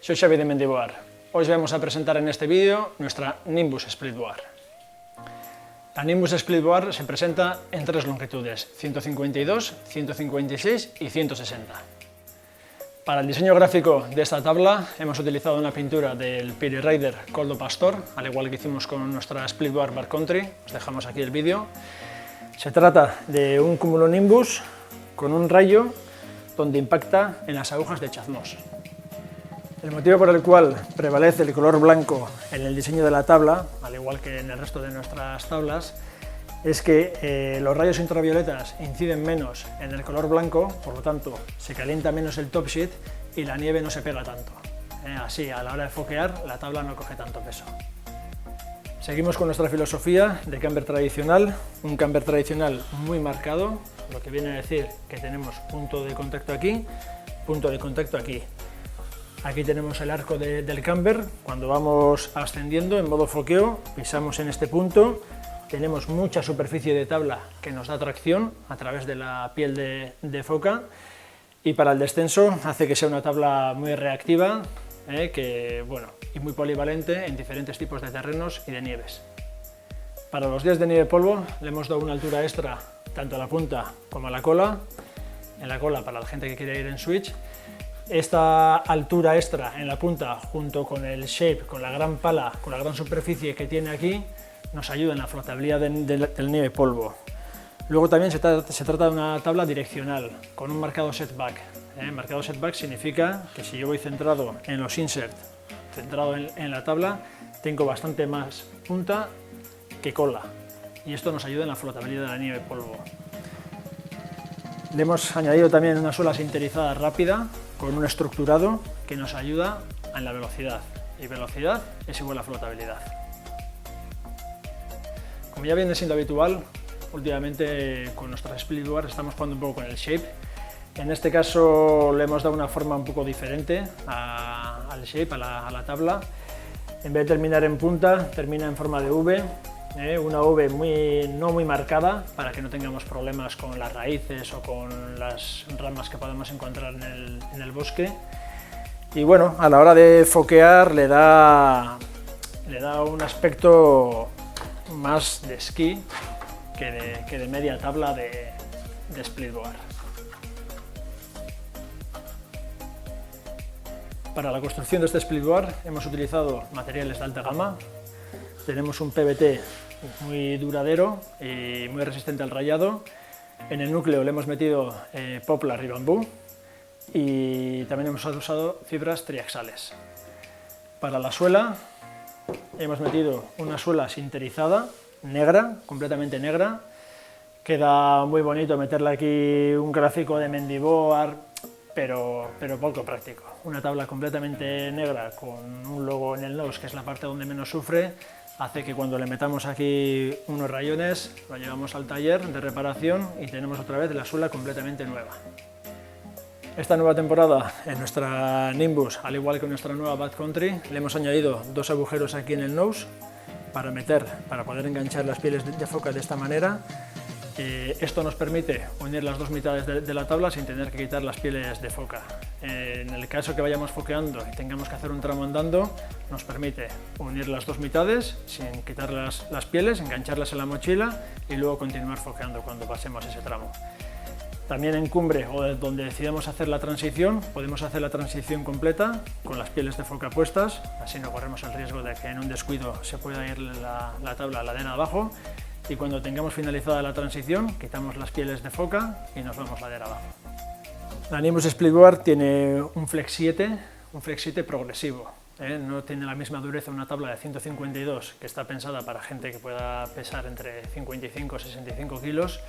Soy Xavi de Mendiboar. Hoy os vamos a presentar en este vídeo nuestra Nimbus Splitboard. La Nimbus Splitboard se presenta en tres longitudes, 152, 156 y 160. Para el diseño gráfico de esta tabla hemos utilizado una pintura del Piri Rider Coldo Pastor, al igual que hicimos con nuestra Splitboard Backcountry. Os dejamos aquí el vídeo. Se trata de un cumulonimbus con un rayo donde impacta en las agujas de Chazmós. El motivo por el cual prevalece el color blanco en el diseño de la tabla, al igual que en el resto de nuestras tablas, es que los rayos ultravioletas inciden menos en el color blanco, por lo tanto se calienta menos el topsheet y la nieve no se pega tanto. Así, a la hora de foquear, la tabla no coge tanto peso. Seguimos con nuestra filosofía de camber tradicional, un camber tradicional muy marcado, lo que viene a decir que tenemos punto de contacto aquí, punto de contacto aquí. Aquí tenemos el arco del camber. Cuando vamos ascendiendo en modo foqueo, pisamos en este punto, tenemos mucha superficie de tabla que nos da tracción a través de la piel de foca, y para el descenso hace que sea una tabla muy reactiva y muy polivalente en diferentes tipos de terrenos y de nieves. Para los días de nieve polvo le hemos dado una altura extra tanto a la punta como a la cola. En la cola para la gente que quiere ir en switch. Esta altura extra en la punta, junto con el shape, con la gran pala, con la gran superficie que tiene aquí, nos ayuda en la flotabilidad del nieve polvo. Luego también se trata de una tabla direccional, con un marcado setback. Marcado setback significa que si yo voy centrado en los inserts, centrado en la tabla, tengo bastante más punta que cola. Y esto nos ayuda en la flotabilidad de la nieve polvo. Le hemos añadido también una suela sinterizada rápida, con un estructurado que nos ayuda en la velocidad, y velocidad es igual a flotabilidad. Como ya viene siendo habitual, últimamente con nuestras Splitboard estamos jugando un poco con el shape. En este caso le hemos dado una forma un poco diferente al shape, a la tabla. En vez de terminar en punta, termina en forma de V, una V no muy marcada, para que no tengamos problemas con las raíces o con las ramas que podemos encontrar en el bosque. Y bueno, a la hora de foquear le da un aspecto más de esquí que de media tabla de Splitboard. Para la construcción de este Splitboard hemos utilizado materiales de alta gama. Tenemos un PVT muy duradero y muy resistente al rayado. En el núcleo le hemos metido poplar y bambú, y también hemos usado fibras triaxales. Para la suela hemos metido una suela sinterizada, negra, completamente negra. Queda muy bonito meterle aquí un gráfico de Mendiboar, pero poco práctico. Una tabla completamente negra con un logo en el nose, que es la parte donde menos sufre, hace que cuando le metamos aquí unos rayones, lo llevamos al taller de reparación y tenemos otra vez la suela completamente nueva. Esta nueva temporada en nuestra Nimbus, al igual que en nuestra nueva Backcountry, le hemos añadido dos agujeros aquí en el nose para poder enganchar las pieles de foca de esta manera. Esto nos permite unir las dos mitades de la tabla sin tener que quitar las pieles de foca. En el caso que vayamos foqueando y tengamos que hacer un tramo andando, nos permite unir las dos mitades sin quitar las pieles, engancharlas en la mochila y luego continuar foqueando cuando pasemos ese tramo. También en cumbre o donde decidamos hacer la transición, podemos hacer la transición completa con las pieles de foca puestas, así no corremos el riesgo de que en un descuido se pueda ir la tabla ladera abajo. Y cuando tengamos finalizada la transición, quitamos las pieles de foca y nos vamos ladera abajo. La Nimbus Splitboard tiene un Flex 7 progresivo. No tiene la misma dureza una tabla de 152, que está pensada para gente que pueda pesar entre 55 y 65 kilos,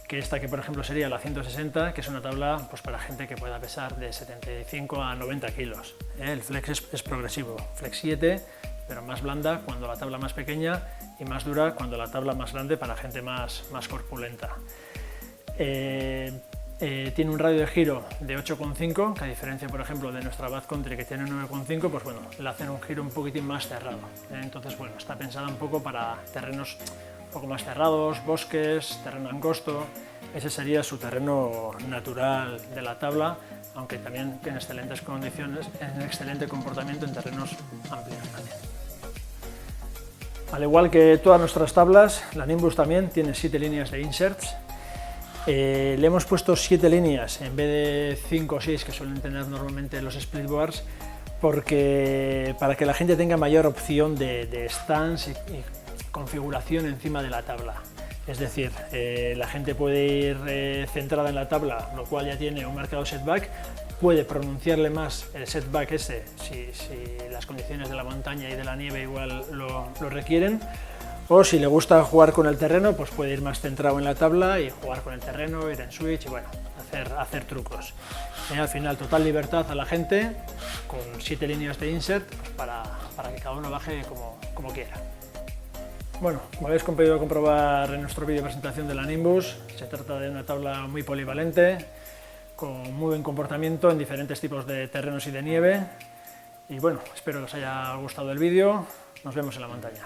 que esta, que por ejemplo sería la 160, que es una tabla pues para gente que pueda pesar de 75 a 90 kilos. El Flex es progresivo, Flex 7, pero más blanda cuando la tabla más pequeña y más dura cuando la tabla más grande para gente más corpulenta. Tiene un radio de giro de 8,5, que a diferencia por ejemplo de nuestra Backcountry, que tiene 9,5, pues bueno, le hacen un giro un poquitín más cerrado. Entonces bueno, está pensada un poco para terrenos un poco más cerrados, bosques, terreno angosto. Ese sería su terreno natural de la tabla, aunque también tiene excelentes condiciones, en excelente comportamiento en terrenos amplios también. Al igual que todas nuestras tablas, la Nimbus también tiene 7 líneas de inserts. Le hemos puesto 7 líneas en vez de 5 o 6 que suelen tener normalmente los splitboards, porque para que la gente tenga mayor opción de stance y configuración encima de la tabla. Es decir, la gente puede ir centrada en la tabla, lo cual ya tiene un marcado setback, puede pronunciarle más el setback ese si las condiciones de la montaña y de la nieve igual lo requieren, o si le gusta jugar con el terreno, pues puede ir más centrado en la tabla y jugar con el terreno, ir en switch y bueno, hacer trucos. Al final, total libertad a la gente con 7 líneas de insert, pues para que cada uno baje como quiera. Bueno, como habéis podido comprobar en nuestro vídeo de presentación de la Nimbus, se trata de una tabla muy polivalente, con muy buen comportamiento en diferentes tipos de terrenos y de nieve. Y bueno, espero que os haya gustado el vídeo. Nos vemos en la montaña.